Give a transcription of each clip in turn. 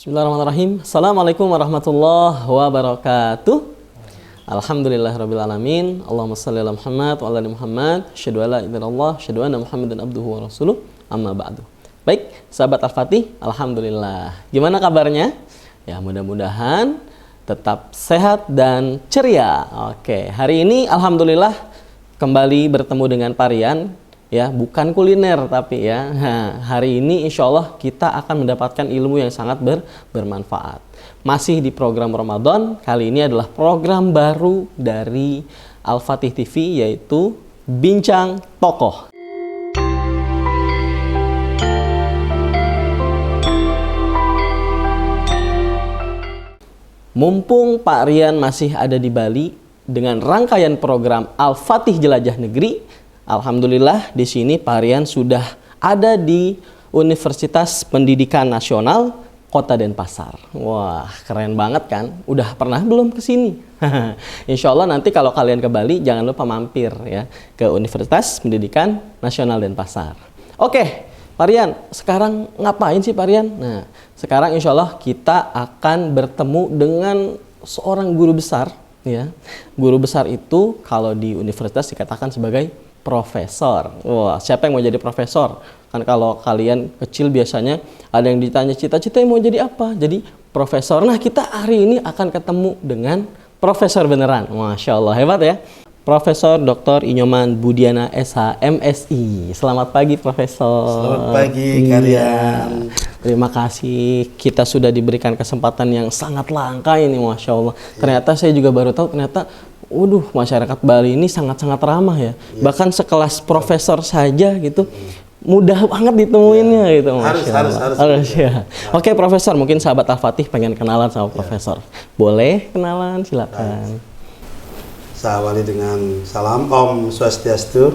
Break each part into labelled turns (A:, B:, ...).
A: Bismillahirrahmanirrahim. Assalamualaikum warahmatullahi wabarakatuh. Alhamdulillahirrabbilalamin. Allahumma salli ala Muhammad wa ala ali Muhammad. Asyhadu an la ilaha illallah, asyhadu anna Muhammadan abduhu wa rasuluh. Amma ba'du. Baik, sahabat Al-Fatih, alhamdulillah. Gimana kabarnya? Ya, mudah-mudahan tetap sehat dan ceria. Oke, hari ini alhamdulillah kembali bertemu dengan Parian. Ya, bukan kuliner tapi ya. Nah, hari ini insya Allah kita akan mendapatkan ilmu yang sangat bermanfaat. Masih di program Ramadan, kali ini adalah program baru dari Al-Fatih TV yaitu Bincang Tokoh. Mumpung Pak Rian masih ada di Bali dengan rangkaian program Al-Fatih Jelajah Negeri, alhamdulillah di sini Pak Rian sudah ada di Universitas Pendidikan Nasional Kota Denpasar. Wah, keren banget kan? Udah pernah belum ke sini? Insya Allah nanti kalau kalian ke Bali jangan lupa mampir ya ke Universitas Pendidikan Nasional Denpasar. Oke, Pak Rian, sekarang ngapain sih Pak Rian? Nah, sekarang insya Allah kita akan bertemu dengan seorang guru besar ya. Guru besar itu kalau di universitas dikatakan sebagai profesor. Wah, siapa yang mau jadi profesor? Kan kalau kalian kecil biasanya ada yang ditanya cita-cita yang mau jadi apa? Jadi profesor. Nah, kita hari ini akan ketemu dengan profesor beneran. Masya Allah, hebat ya. Profesor Dr. Inyoman Budiana SH MSI. Selamat pagi Profesor.
B: Selamat pagi Karian.
A: Terima kasih, kita sudah diberikan kesempatan yang sangat langka ini, Masya Allah. Ternyata saya juga baru tahu, ternyata masyarakat Bali ini sangat-sangat ramah ya. Bahkan sekelas profesor saja gitu, mudah banget ditemuinnya gitu. Harus ya. Oke Profesor, mungkin sahabat Al-Fatih pengen kenalan sama Profesor. Boleh kenalan, silakan.
B: Saya awali dengan salam Om Swastiastu.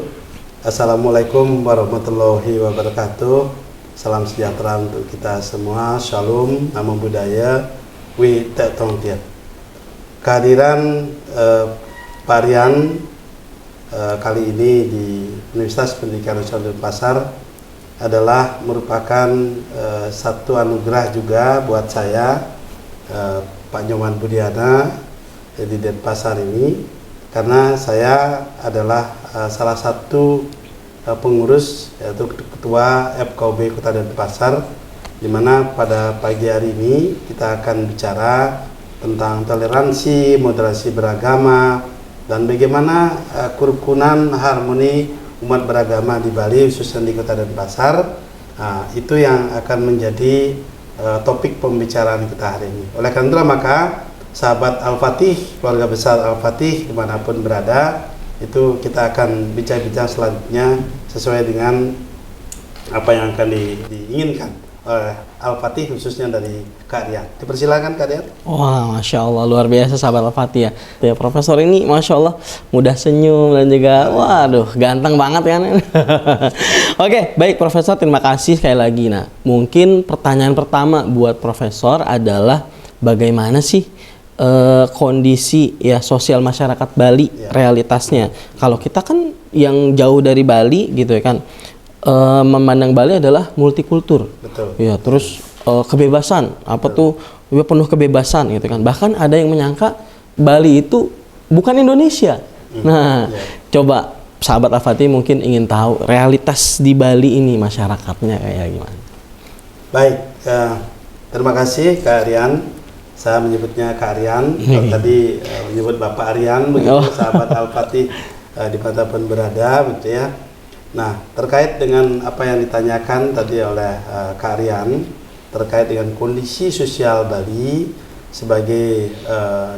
B: Assalamualaikum warahmatullahi wabarakatuh. Salam sejahtera untuk kita semua. Shalom, namo buddhaya, wi tek tong tiat. Kehadiran Parian kali ini di Universitas Pendidikan Nasional Denpasar adalah merupakan satu anugerah juga buat saya, Pak Inyoman Budiana di Denpasar ini, karena saya adalah salah satu pengurus yaitu Ketua FKUB Kota Denpasar, di mana pada pagi hari ini kita akan bicara tentang toleransi, moderasi beragama, dan bagaimana kerukunan harmoni umat beragama di Bali, khususnya di Kota Denpasar. Nah, itu yang akan menjadi topik pembicaraan kita hari ini. Oleh karena itulah maka sahabat Al-Fatih, keluarga besar Al-Fatih dimanapun berada, itu kita akan bincang-bincang selanjutnya sesuai dengan apa yang akan diinginkan oleh Al-Fatih, khususnya dari Kak Rian. Dipersilakan Kak Rian.
A: Wah, Masya Allah, luar biasa sahabat Al-Fatih ya. Ya Profesor ini Masya Allah mudah senyum dan juga waduh ganteng banget kan. Oke, baik Profesor, terima kasih sekali lagi. Nah, mungkin pertanyaan pertama buat Profesor adalah bagaimana sih kondisi ya sosial masyarakat Bali realitasnya. Kalau kita kan yang jauh dari Bali gitu ya kan, memandang Bali adalah multikultur.
B: Betul.
A: Ya, terus kebebasan, apa tuh ya penuh kebebasan gitu kan. Bahkan ada yang menyangka Bali itu bukan Indonesia. Nah, coba sahabat Al-Fatih mungkin ingin tahu realitas di Bali ini masyarakatnya kayak gimana.
B: Baik, terima kasih Kak Aryan. Saya menyebutnya Kak Aryan. Tadi menyebut Bapak Aryan, begitu sahabat Al-Fatih dimanapun berada, begitu ya. Nah, terkait dengan apa yang ditanyakan tadi oleh Kak Aryan terkait dengan kondisi sosial Bali sebagai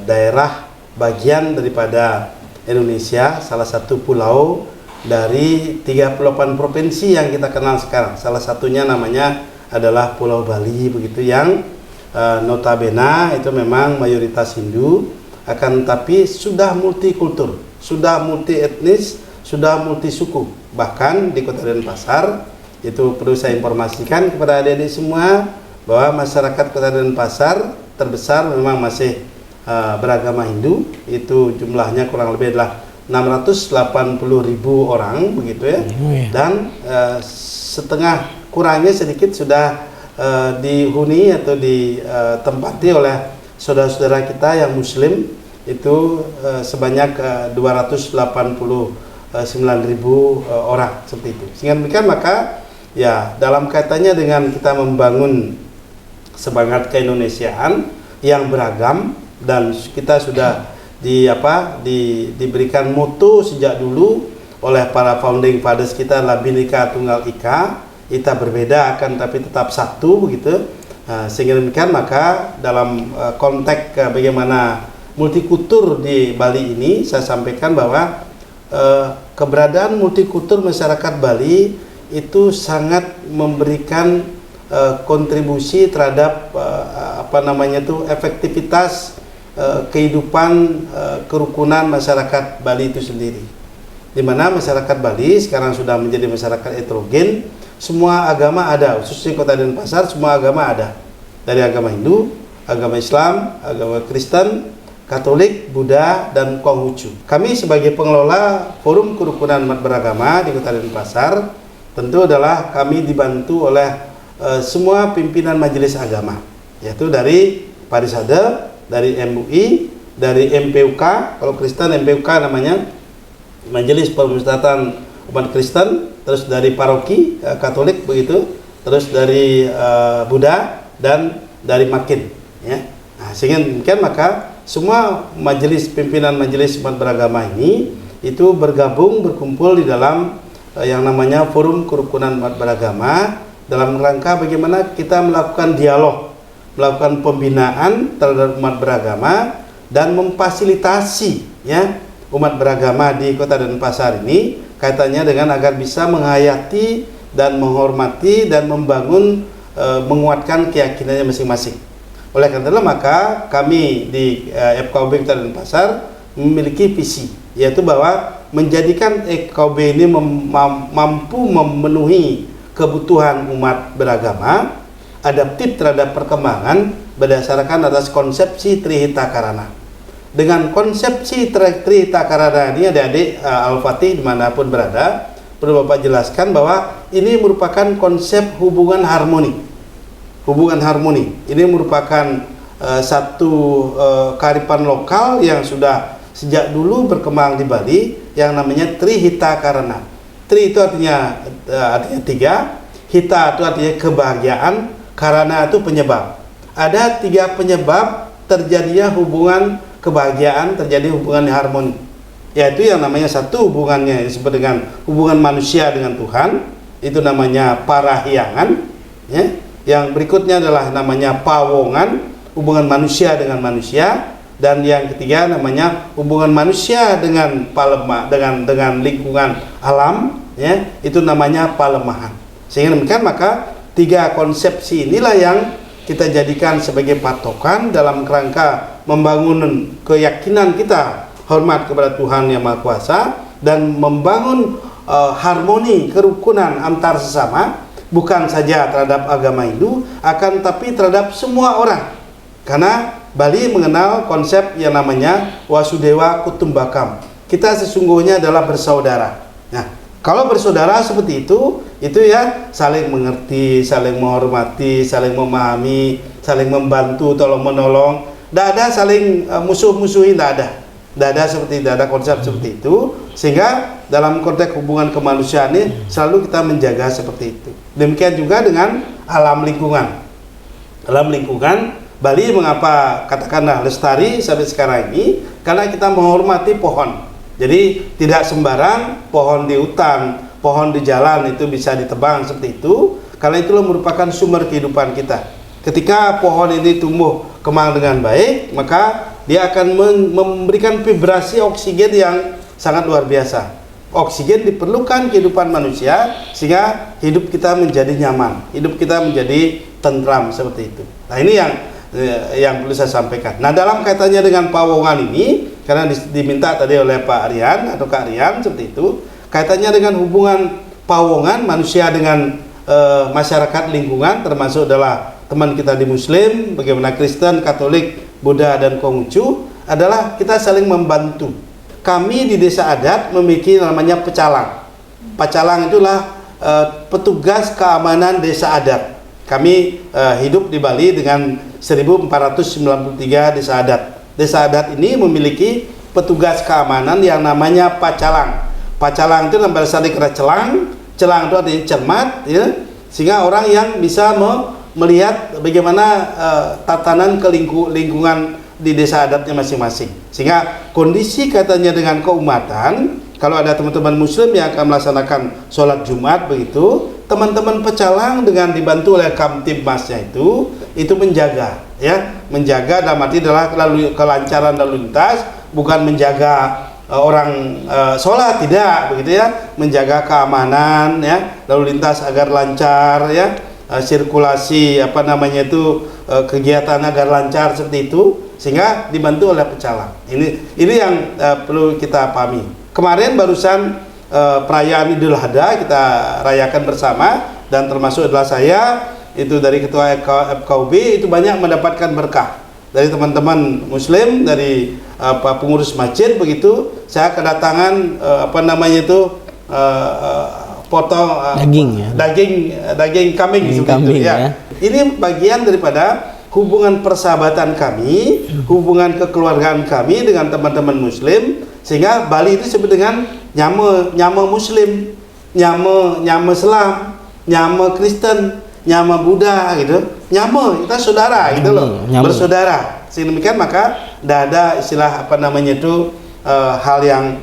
B: daerah bagian daripada Indonesia, salah satu pulau dari 38 provinsi yang kita kenal sekarang. Salah satunya namanya adalah Pulau Bali, begitu, yang notabene itu memang mayoritas Hindu, akan tapi sudah multikultur, sudah multi etnis, sudah multi suku. Bahkan di Kota Denpasar, itu perlu saya informasikan kepada adik-adik semua bahwa masyarakat Kota Denpasar terbesar memang masih beragama Hindu. Itu jumlahnya kurang lebih adalah 680.000 orang, begitu ya. Dan setengah kurangnya sedikit sudah dihuni atau ditempati oleh saudara-saudara kita yang Muslim, itu sebanyak 289.000 orang, seperti itu. Sehingga demikian maka ya dalam kaitannya dengan kita membangun semangat keindonesiaan yang beragam, dan kita sudah diberikan moto sejak dulu oleh para founding fathers kita adalah Bhinneka Tunggal Ika, kita berbeda akan tapi tetap satu, begitu. Sehingga demikian maka dalam konteks bagaimana multikultur di Bali ini, saya sampaikan bahwa keberadaan multikultur masyarakat Bali itu sangat memberikan kontribusi terhadap efektivitas kehidupan kerukunan masyarakat Bali itu sendiri, di mana masyarakat Bali sekarang sudah menjadi masyarakat heterogen. Semua agama ada, khususnya Kota Denpasar semua agama ada, dari agama Hindu, agama Islam, agama Kristen, Katolik, Buddha, dan Konghucu. Kami sebagai pengelola Forum Kerukunan Umat Beragama di Kota Denpasar tentu adalah kami dibantu oleh semua pimpinan majelis agama, yaitu dari Parisade, dari MUI, dari MPUK, kalau Kristen MPUK namanya Majelis Permusyawaratan Umat Kristen, terus dari paroki Katolik, begitu, terus dari Buddha, dan dari Makin, ya. Nah, sehingga demikian maka semua majelis pimpinan majelis umat beragama ini itu berkumpul di dalam yang namanya Forum Kerukunan Umat Beragama, dalam rangka bagaimana kita melakukan dialog, melakukan pembinaan terhadap umat beragama, dan memfasilitasi ya umat beragama di Kota Denpasar ini kaitannya dengan agar bisa menghayati dan menghormati dan membangun menguatkan keyakinannya masing-masing. Oleh karena itu maka kami di FKUB Kota Denpasar memiliki visi, yaitu bahwa menjadikan FKUB ini mampu memenuhi kebutuhan umat beragama, adaptif terhadap perkembangan berdasarkan atas konsepsi Trihita Karana. Dengan konsepsi Trihita Karana ini adik-adik Al-Fatih dimanapun berada, perlu Bapak jelaskan bahwa ini merupakan konsep hubungan harmoni. Hubungan harmoni ini merupakan satu kearifan lokal yang sudah sejak dulu berkembang di Bali, yang namanya Trihita Karana. Tri itu artinya tiga, hita itu artinya kebahagiaan, karana itu penyebab. Ada tiga penyebab terjadinya hubungan kebahagiaan, terjadi hubungan harmoni, yaitu yang namanya satu hubungannya disebut dengan hubungan manusia dengan Tuhan, itu namanya parahyangan, ya. Yang berikutnya adalah namanya pawongan, hubungan manusia dengan manusia, dan yang ketiga namanya hubungan manusia dengan dengan lingkungan alam, ya, itu namanya palemahan. Sehingga demikian maka tiga konsepsi inilah yang kita jadikan sebagai patokan dalam kerangka membangun keyakinan kita hormat kepada Tuhan Yang Maha Kuasa, dan membangun harmoni kerukunan antar sesama, bukan saja terhadap agama Hindu, akan tapi terhadap semua orang. Karena Bali mengenal konsep yang namanya Wasudewa Kutumbakam. Kita sesungguhnya adalah bersaudara. Nah, kalau bersaudara seperti itu ya saling mengerti, saling menghormati, saling memahami, saling membantu, tolong menolong. Tidak ada saling musuh-musuhin, tidak ada konsep seperti itu. Sehingga dalam konteks hubungan kemanusiaan ini selalu kita menjaga seperti itu. Demikian juga dengan alam lingkungan. Alam lingkungan Bali mengapa katakanlah lestari sampai sekarang ini, karena kita menghormati pohon. Jadi tidak sembarang pohon di hutan, pohon di jalan itu bisa ditebang seperti itu, karena itulah merupakan sumber kehidupan kita. Ketika pohon ini tumbuh kembang dengan baik, maka dia akan memberikan vibrasi oksigen yang sangat luar biasa. Oksigen diperlukan kehidupan manusia sehingga hidup kita menjadi nyaman, hidup kita menjadi tentram seperti itu. Nah, ini yang perlu saya sampaikan. Nah, dalam kaitannya dengan pawongan ini, karena diminta tadi oleh Pak Aryan atau Kak Aryan seperti itu, kaitannya dengan hubungan pawongan manusia dengan masyarakat lingkungan, termasuk adalah teman kita di Muslim, bagaimana Kristen, Katolik, Buddha, dan Konghucu, adalah kita saling membantu. Kami di desa adat memiliki namanya pecalang. Pecalang itulah petugas keamanan desa adat. Kami hidup di Bali dengan 1493 desa adat. Desa adat ini memiliki petugas keamanan yang namanya pacalang. Pacalang itu dalam bahasa dikira celang. Celang itu artinya cermat, ya, sehingga orang yang bisa melihat bagaimana tatanan lingkungan di desa adatnya masing-masing. Sehingga kondisi katanya dengan keumatan, kalau ada teman-teman Muslim yang akan melaksanakan sholat Jumat begitu, teman-teman pecalang dengan dibantu oleh Kamtibmasnya itu menjaga, ya, menjaga dalam arti adalah kelancaran lalu lintas, bukan menjaga orang sholat, tidak begitu ya, menjaga keamanan, ya, lalu lintas agar lancar, ya, sirkulasi kegiatan agar lancar seperti itu, sehingga dibantu oleh pecalang. Ini yang perlu kita pahami. Kemarin barusan perayaan Idul Adha kita rayakan bersama, dan termasuk adalah saya itu dari ketua FKUB itu banyak mendapatkan berkah dari teman-teman Muslim, dari pengurus masjid begitu. Saya kedatangan potong daging kambing seperti itu, ya. Ini bagian daripada hubungan persahabatan kami, hubungan kekeluargaan kami dengan teman-teman Muslim, sehingga Bali itu disebut dengan nyama Muslim, nyama Islam, nyama Kristen, nyama Buddha gitu. Nyama, kita saudara gitu loh, bersaudara. Sehingga demikian maka tidak ada istilah hal yang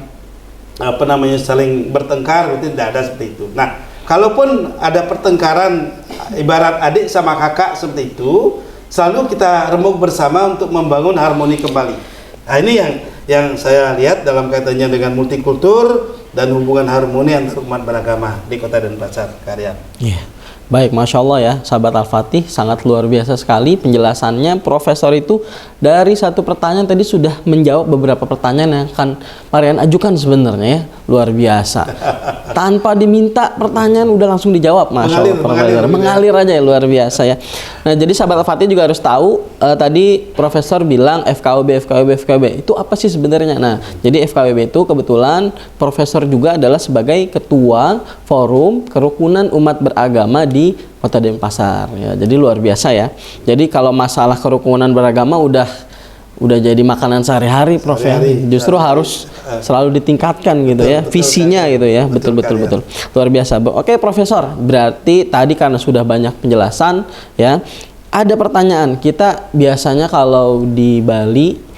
B: saling bertengkar, itu tidak ada seperti itu. Nah, kalaupun ada pertengkaran ibarat adik sama kakak seperti itu, selalu kita remuk bersama untuk membangun harmoni kembali. Nah, ini yang saya lihat dalam kaitannya dengan multikultur dan hubungan harmoni antar umat beragama di Kota Denpasar, Karya.
A: Yeah. Baik, Masya Allah ya, sahabat Al-Fatih, sangat luar biasa sekali penjelasannya. Profesor itu dari satu pertanyaan tadi sudah menjawab beberapa pertanyaan yang akan Marian ajukan sebenarnya, ya. Luar biasa. Tanpa diminta pertanyaan udah langsung dijawab, Masya Allah, Profesor. Mengalir aja ya, luar biasa ya. Nah, jadi sahabat Al-Fatih juga harus tahu, tadi Profesor bilang FKUB itu apa sih sebenarnya? Nah, jadi FKUB itu kebetulan Profesor juga adalah sebagai ketua forum kerukunan umat beragama di Kota Denpasar, ya. Jadi luar biasa ya. Jadi kalau masalah kerukunan beragama udah jadi makanan sehari-hari, Prof, ya. Justru harus selalu ditingkatkan gitu, ya, visinya gitu ya. Betul. Luar biasa. Oke, Profesor. Berarti tadi karena sudah banyak penjelasan, ya. Ada pertanyaan. Kita biasanya kalau di Bali,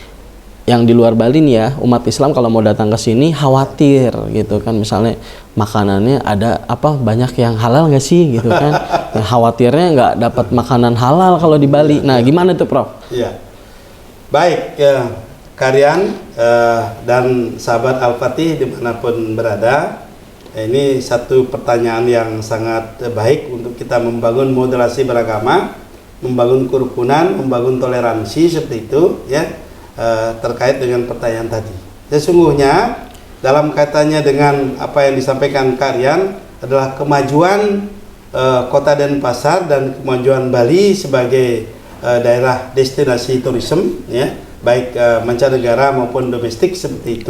A: yang di luar Bali nih ya, umat Islam kalau mau datang ke sini khawatir gitu kan, misalnya makanannya ada banyak yang halal nggak sih gitu kan. Ya, khawatirnya nggak dapat makanan halal kalau di Bali. Nah, gimana tuh, Prof?
B: Iya. Baik, Karyan dan sahabat Al-Fatih dimanapun berada, ini satu pertanyaan yang sangat baik untuk kita membangun moderasi beragama, membangun kerukunan, membangun toleransi seperti itu, ya. Terkait dengan pertanyaan tadi. Sesungguhnya dalam kaitannya dengan apa yang disampaikan Karyan adalah kemajuan Kota Denpasar dan kemajuan Bali sebagai daerah destinasi turisme, ya, baik mancanegara maupun domestik seperti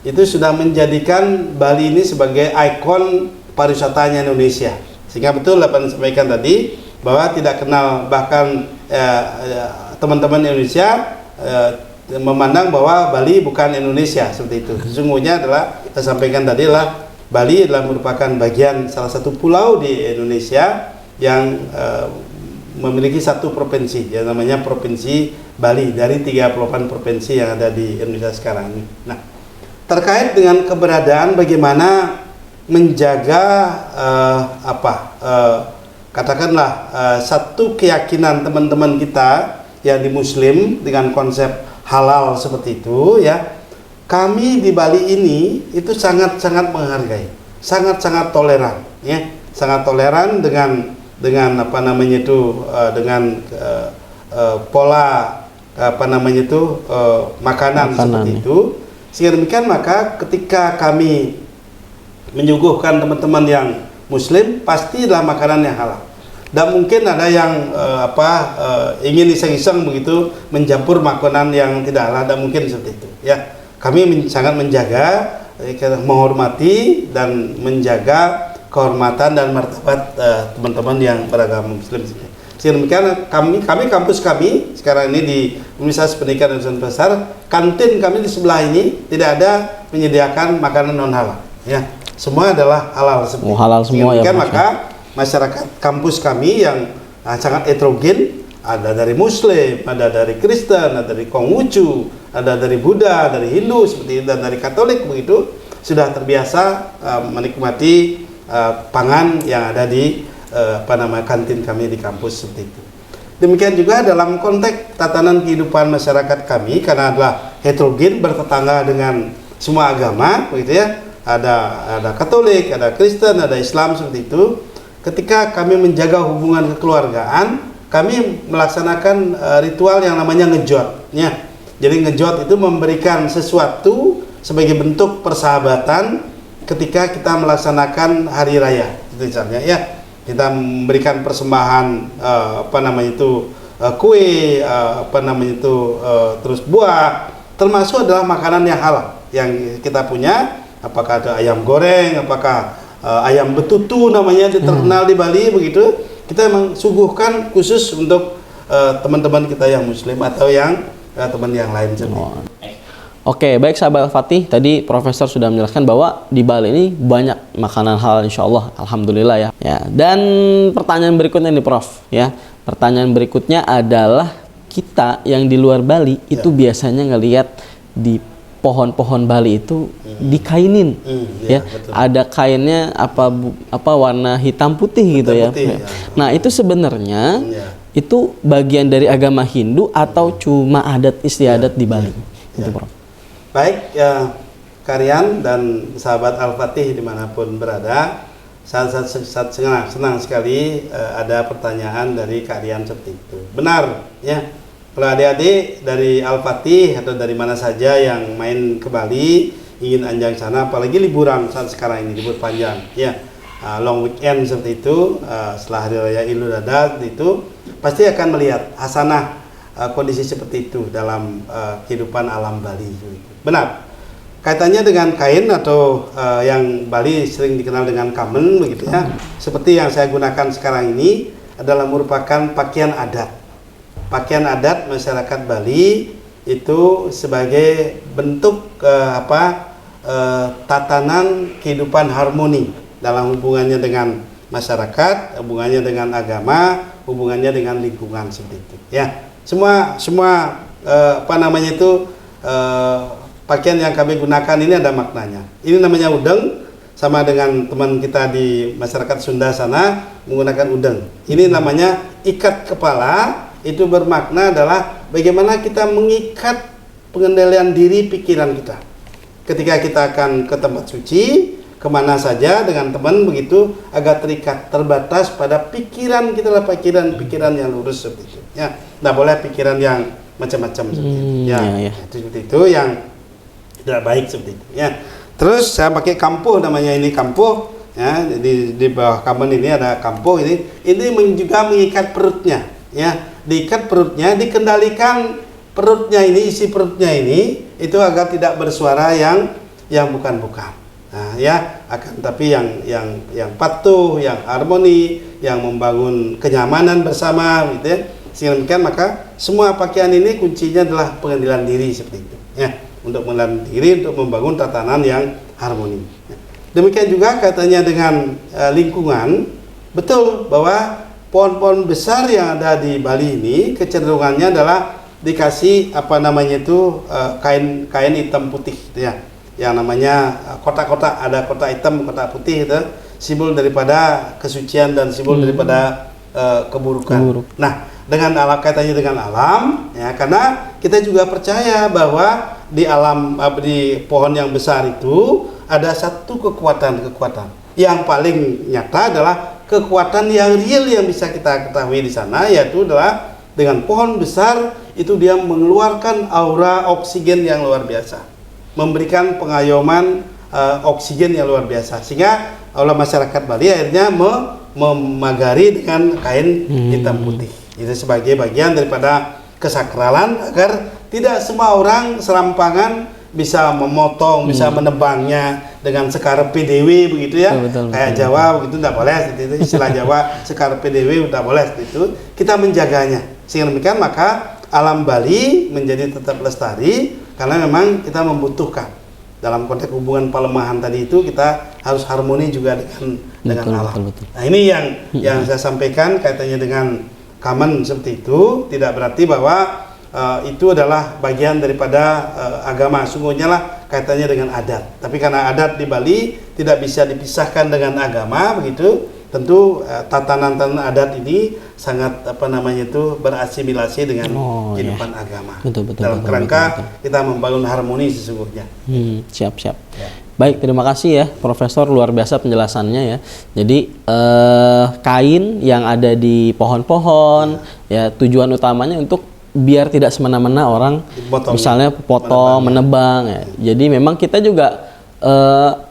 B: itu sudah menjadikan Bali ini sebagai ikon pariwisatanya Indonesia. Sehingga betul apa yang disampaikan tadi, bahwa tidak kenal bahkan teman-teman Indonesia memandang bahwa Bali bukan Indonesia seperti itu. Sesungguhnya adalah saya sampaikan tadi adalah Bali adalah merupakan bagian salah satu pulau di Indonesia yang memiliki satu provinsi yang namanya Provinsi Bali dari 38 provinsi yang ada di Indonesia sekarang ini. Nah, terkait dengan keberadaan bagaimana menjaga katakanlah satu keyakinan teman-teman kita yang di Muslim dengan konsep halal seperti itu ya, kami di Bali ini itu sangat-sangat menghargai, sangat-sangat toleran ya, sangat toleran dengan apa namanya itu dengan pola apa namanya itu makanan seperti itu. Sehingga demikian maka ketika kami menyuguhkan teman-teman yang Muslim pastilah makanan yang halal. Dan mungkin ada yang ingin iseng-iseng begitu mencampur makanan yang tidak halal, dan mungkin seperti itu ya. Kami sangat menjaga, menghormati dan menjaga kehormatan dan martabat teman-teman yang beragama Muslim. Sehingga demikian kami kampus kami sekarang ini di Universitas Pendidikan Indonesia Besar, kantin kami di sebelah ini tidak ada menyediakan makanan non halal ya. Semua adalah halal seperti
A: halal semua ya.
B: Maka masyarakat kampus kami yang sangat heterogen, ada dari Muslim, ada dari Kristen, ada dari Konghucu, ada dari Buddha, dari Hindu seperti itu, dan dari Katolik begitu, sudah terbiasa menikmati pangan yang ada di kantin kami di kampus seperti itu. Demikian juga dalam konteks tatanan kehidupan masyarakat kami, karena adalah heterogen, bertetangga dengan semua agama begitu ya. Ada Katolik, ada Kristen, ada Islam seperti itu. Ketika kami menjaga hubungan kekeluargaan, kami melaksanakan ritual yang namanya ngejot ya. Jadi ngejot itu memberikan sesuatu sebagai bentuk persahabatan ketika kita melaksanakan hari raya misalnya ya. Kita memberikan persembahan kue, terus buah, termasuk adalah makanan yang halal yang kita punya. Apakah ada ayam goreng, apakah ayam betutu namanya terkenal di Bali begitu. Kita memang suguhkan khusus untuk teman-teman kita yang Muslim atau yang teman yang lain.
A: Oke, baik sahabat Al-Fatih, tadi Profesor sudah menjelaskan bahwa di Bali ini banyak makanan halal, insya Allah, alhamdulillah ya. Dan pertanyaan berikutnya nih Prof ya. Pertanyaan berikutnya adalah kita yang di luar Bali itu biasanya ngelihat di pohon-pohon Bali itu dikainin ya. Betul. Ada kainnya apa warna hitam putih gitu ya. Nah, itu sebenarnya itu bagian dari agama Hindu atau cuma adat istiadat di Bali? Itu Prof.
B: Baik Karian dan sahabat Al-Fatih dimanapun berada, senang sekali ada pertanyaan dari Karian seperti itu. Benar ya. Kalau adik-adik dari Al-Fatih atau dari mana saja yang main ke Bali, ingin anjang sana, apalagi liburan saat sekarang ini, libur panjang ya, long weekend seperti itu, setelah Hari Raya Idul Adha itu, pasti akan melihat hasanah kondisi seperti itu dalam kehidupan alam Bali. Benar, kaitannya dengan kain atau yang Bali sering dikenal dengan kamen begitu ya, seperti yang saya gunakan sekarang ini adalah merupakan pakaian adat. Pakaian adat masyarakat Bali itu sebagai bentuk tatanan kehidupan harmoni dalam hubungannya dengan masyarakat, hubungannya dengan agama, hubungannya dengan lingkungan seperti itu ya. Semua pakaian yang kami gunakan ini ada maknanya. Ini namanya udeng, sama dengan teman kita di masyarakat Sunda sana menggunakan udeng. Ini namanya ikat kepala. Itu bermakna adalah bagaimana kita mengikat pengendalian diri pikiran kita. Ketika kita akan ke tempat suci, kemana saja dengan teman begitu, agak terikat, terbatas pada pikiran kita lah, pikiran yang lurus seperti itu. Ya, tidak boleh pikiran yang macam-macam seperti itu. Ya. Itu yang tidak baik seperti itu. Ya. Terus saya pakai kampuh, namanya ini kampuh. Ya, di bawah kamen ini ada kampuh ini juga mengikat perutnya. Ya. Diikat perutnya, dikendalikan perutnya ini, isi perutnya ini itu agar tidak bersuara yang bukan-bukan. Nah, ya, tapi yang patuh, yang harmoni, yang membangun kenyamanan bersama gitu ya. Sehingga demikian maka semua pakaian ini kuncinya adalah pengendalian diri seperti itu ya, untuk mengendalikan diri, untuk membangun tatanan yang harmoni. Demikian juga katanya dengan lingkungan, betul bahwa pohon-pohon besar yang ada di Bali ini kecenderungannya adalah dikasih apa namanya itu kain hitam putih gitu ya, yang namanya kotak-kotak, ada kotak hitam, kotak putih itu simbol daripada kesucian dan simbol daripada keburukan. Nah, dengan alam, kaitannya dengan alam ya, karena kita juga percaya bahwa di alam, di pohon yang besar itu ada satu kekuatan yang paling nyata adalah kekuatan yang real yang bisa kita ketahui di sana, yaitu adalah dengan pohon besar itu dia mengeluarkan aura oksigen yang luar biasa, memberikan pengayoman oksigen yang luar biasa, sehingga oleh masyarakat Bali akhirnya memagari dengan kain hitam putih. Itu sebagai bagian daripada kesakralan agar tidak semua orang serampangan bisa memotong, bisa menebangnya dengan sekar PDW begitu ya. Kayak Jawa begitu tidak boleh, itu istilah Jawa sekar PDW tidak boleh itu. Kita menjaganya. Sehingga demikian maka alam Bali menjadi tetap lestari karena memang kita membutuhkan dalam konteks hubungan pelemahan tadi itu kita harus harmoni juga dengan alam. Nah, ini yang saya sampaikan kaitannya dengan common seperti itu, tidak berarti bahwa itu adalah bagian daripada agama. Sungguhnya lah kaitannya dengan adat. Tapi karena adat di Bali tidak bisa dipisahkan dengan agama begitu, tentu tatanan-tatanan adat ini sangat apa namanya itu berasimilasi dengan kehidupan agama. Dalam kerangka kita membangun harmoni sesungguhnya.
A: Siap. Ya. Baik, terima kasih ya Profesor, luar biasa penjelasannya ya. Jadi kain yang ada di pohon-pohon ya tujuan utamanya untuk biar tidak semena-mena orang misalnya potong, menebang ya. Jadi memang kita juga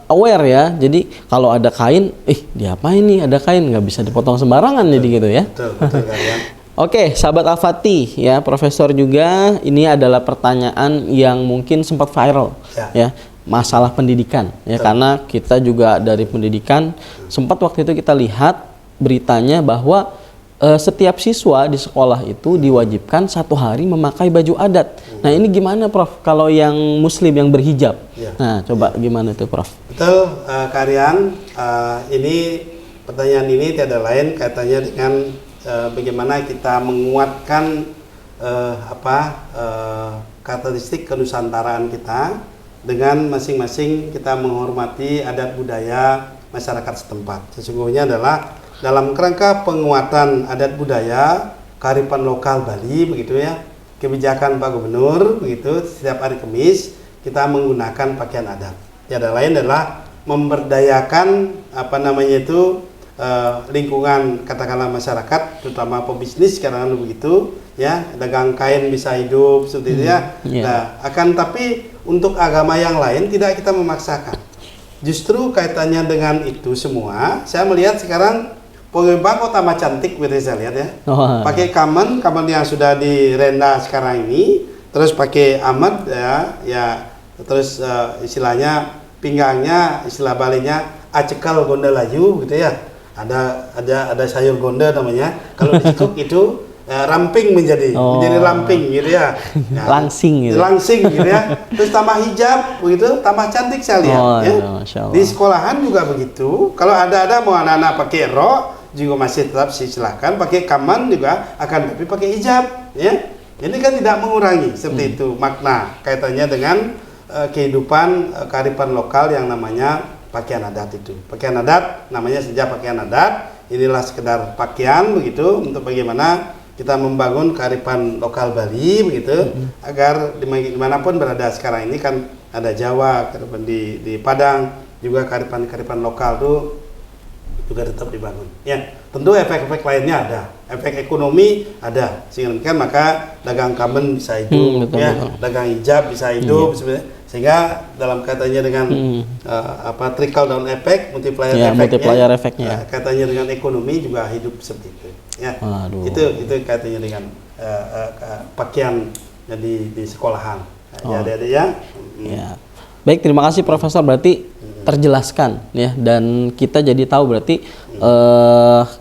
A: aware ya. Jadi kalau ada kain, diapain nih ada kain, nggak bisa dipotong sembarangan jadi gitu ya. Betul, Oke, sahabat Al-Fatih ya, Profesor juga ini adalah pertanyaan yang mungkin sempat viral ya masalah pendidikan ya, karena kita juga dari pendidikan sempat waktu itu kita lihat beritanya bahwa setiap siswa di sekolah itu diwajibkan 1 hari memakai baju adat. Nah, ini gimana Prof kalau yang muslim yang berhijab? Nah, coba gimana itu Prof?
B: Betul, Karian, ini pertanyaan ini tiada lain kaitannya dengan bagaimana kita menguatkan karakteristik kenusantaraan kita dengan masing-masing kita menghormati adat budaya masyarakat setempat. Sesungguhnya adalah dalam kerangka penguatan adat budaya kearifan lokal Bali begitu ya, kebijakan Pak Gubernur begitu, setiap hari Kamis kita menggunakan pakaian adat. Tiada lain adalah memberdayakan apa namanya itu lingkungan katakanlah masyarakat, terutama pebisnis sekarang begitu ya, dagang kain bisa hidup seperti itu ya. Nah, akan tapi untuk agama yang lain tidak kita memaksakan. Justru kaitannya dengan itu semua, saya melihat sekarang Pengembang kota tambah cantik, berarti saya lihat ya. Pakai kamen yang sudah direnda sekarang ini, terus pakai amet ya, terus istilahnya pinggangnya, istilah Balinya acekal gonda layu gitu ya. Ada sayur gonda namanya. Kalau dicekuk itu ramping menjadi ramping gitu ya. Nah, langsing gitu ya. Terus tambah hijab begitu, tambah cantik saya lihat ya. Di sekolahan juga begitu. Kalau ada mau anak-anak pakai rok juga masih tetap silahkan, pakai kaman juga akan, tapi pakai hijab ya. Ini kan tidak mengurangi seperti itu makna kaitannya dengan kehidupan kearifan lokal yang namanya pakaian adat itu. Pakaian adat namanya saja pakaian adat. Inilah sekedar pakaian begitu untuk bagaimana kita membangun kearifan lokal Bali begitu, agar dimanapun berada sekarang ini kan ada Jawa, di Padang juga kearifan lokal tuh juga tetap dibangun. Ya, tentu efek-efek lainnya ada, efek ekonomi ada. Sehingga maka dagang kamen bisa hidup, dagang hijab bisa hidup, sehingga dalam katanya dengan trickle down effect, multiplier efeknya, katanya dengan ekonomi juga hidup seperti itu. Ya, itu katanya dengan pakaian di sekolahan. Adik-adik ya.
A: Baik, terima kasih Profesor, berarti terjelaskan ya, dan kita jadi tahu berarti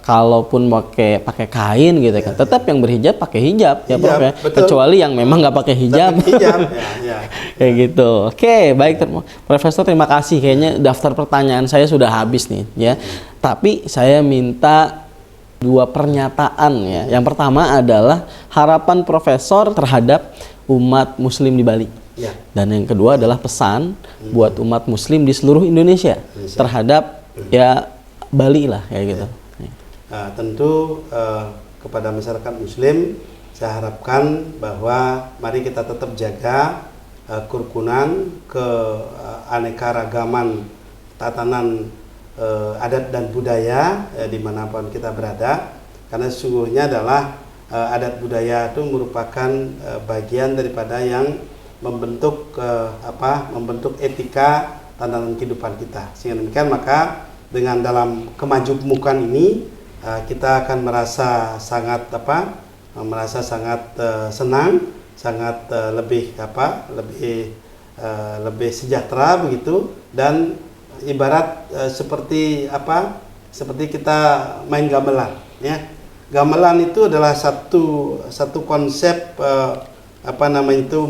A: kalaupun pakai kain gitu kan, tetap yang berhijab pakai hijab ya Prof ya.
B: Betul.
A: Kecuali yang memang nggak pakai hijab. Kayak gitu. Oke, baik Profesor, terima kasih. Kayaknya daftar pertanyaan saya sudah habis nih ya. Tapi saya minta 2 pernyataan ya. Yang pertama adalah harapan Profesor terhadap umat muslim di Bali.
B: Ya.
A: Dan yang kedua adalah pesan buat umat muslim di seluruh Indonesia terhadap ya Bali lah kayak gitu.
B: Tentu kepada masyarakat muslim saya harapkan bahwa mari kita tetap jaga kerukunan, keanekaragaman tatanan adat dan budaya dimanapun kita berada, karena sesungguhnya adalah adat budaya itu merupakan bagian daripada yang membentuk membentuk etika tatanan kehidupan kita. Sehingga demikian maka dengan dalam kemajemukan ini kita akan merasa sangat senang, sangat lebih sejahtera begitu, dan ibarat seperti kita main gamelan ya. Gamelan itu adalah satu konsep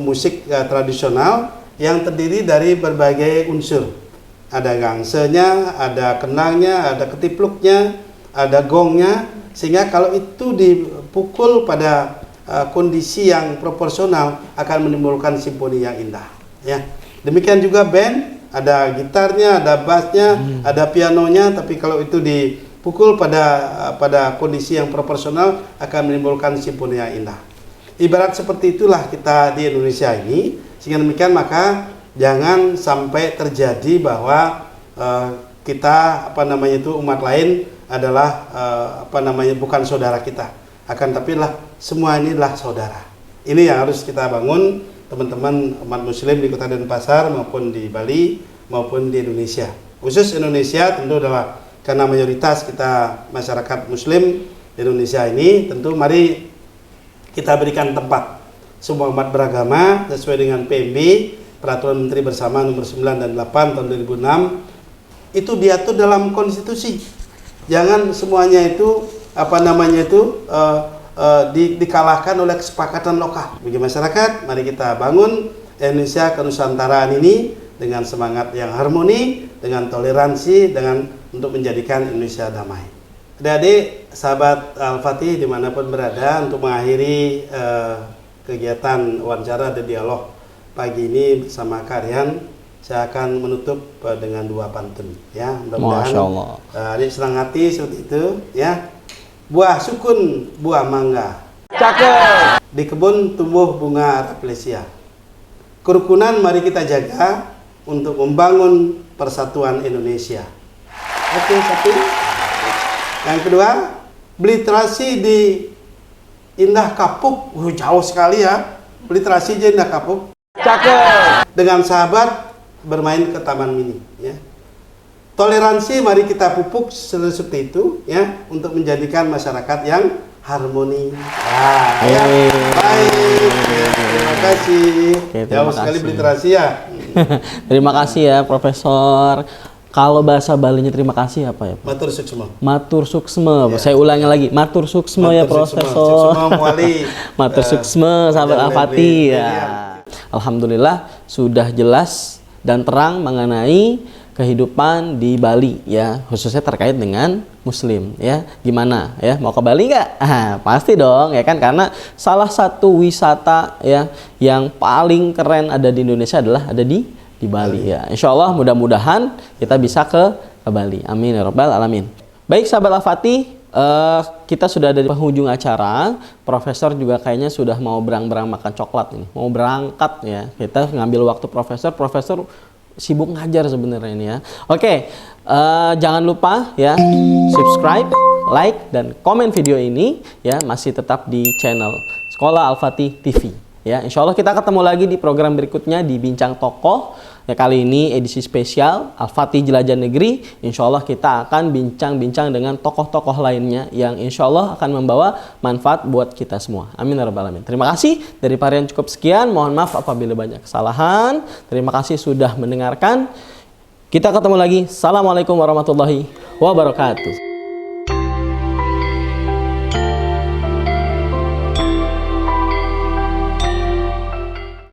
B: musik tradisional yang terdiri dari berbagai unsur. Ada gangsenya, ada kenangnya, ada ketipluknya, ada gongnya, sehingga kalau itu dipukul pada kondisi yang proporsional akan menimbulkan simfoni yang indah ya. Demikian juga band, ada gitarnya, ada bassnya, ada pianonya, tapi kalau itu dipukul pada kondisi yang proporsional akan menimbulkan simfoni yang indah. Ibarat seperti itulah kita di Indonesia ini. Sehingga demikian maka jangan sampai terjadi bahwa kita umat lain adalah bukan saudara kita, akan tapi semua ini adalah saudara. Ini yang harus kita bangun teman-teman umat muslim di Kota Denpasar maupun di Bali maupun di Indonesia. Khusus Indonesia tentu adalah karena mayoritas kita masyarakat muslim di Indonesia ini, tentu mari kita berikan tempat semua umat beragama sesuai dengan PMB Peraturan Menteri Bersama nomor 9 dan 8 tahun 2006 itu diatur dalam konstitusi. Jangan semuanya itu dikalahkan oleh kesepakatan lokal. Bagi masyarakat, mari kita bangun Indonesia kenusantaraan ini dengan semangat yang harmoni, dengan toleransi, untuk menjadikan Indonesia damai. Adik-adik, sahabat Al-Fatih dimanapun berada, untuk mengakhiri kegiatan wawancara dan dialog pagi ini bersama kalian, saya akan menutup dengan 2 pantun ya. Mudah-mudahan adik senang hati seperti itu ya. Buah sukun, buah mangga, cakep. Di kebun tumbuh bunga raplesia. Kerukunan mari kita jaga untuk membangun persatuan Indonesia. Oke, satu. Yang kedua, beli terasi di Indah Kapuk. Jauh sekali ya. Beli terasi di Indah Kapuk. Cakep. Dengan sahabat bermain ke taman mini ya. Toleransi mari kita pupuk seperti itu ya, untuk menjadikan masyarakat yang harmoni. Ya. Baik. Terima kasih. Jauh sekali beli terasi ya.
A: Terima kasih ya Profesor. Kalau bahasa Balinya terima kasih apa ya?
B: Matur suksma.
A: Matur suksma. Ya. Saya ulangi lagi. Matur suksma ya Profesor.
B: Suksma muali.
A: Matur suksma sahabat Al-Fatih ya. Alhamdulillah sudah jelas dan terang mengenai kehidupan di Bali ya, khususnya terkait dengan Muslim ya. Gimana ya, mau ke Bali nggak? Pasti dong ya kan, karena salah satu wisata ya yang paling keren ada di Indonesia adalah ada di Bali ya. Insya Allah mudah-mudahan kita bisa ke Bali. Amin ya rabbal alamin. Baik sahabat Al-Fatih, kita sudah ada di penghujung acara. Profesor juga kayaknya sudah mau berang-berang makan coklat ini, mau berangkat ya. Kita ngambil waktu Profesor sibuk ngajar sebenarnya ini ya. Oke, jangan lupa ya subscribe, like, dan komen video ini ya, masih tetap di channel Sekolah Al-Fatih TV ya. Insya Allah kita ketemu lagi di program berikutnya di Bincang Tokoh ya. Kali ini edisi spesial Al-Fatih Jelajah Negeri. Insya Allah kita akan bincang-bincang dengan tokoh-tokoh lainnya yang insya Allah akan membawa manfaat buat kita semua. Amin ya rabbal alamin. Terima kasih, dari Parian cukup sekian. Mohon maaf apabila banyak kesalahan. Terima kasih sudah mendengarkan. Kita ketemu lagi. Assalamualaikum warahmatullahi wabarakatuh.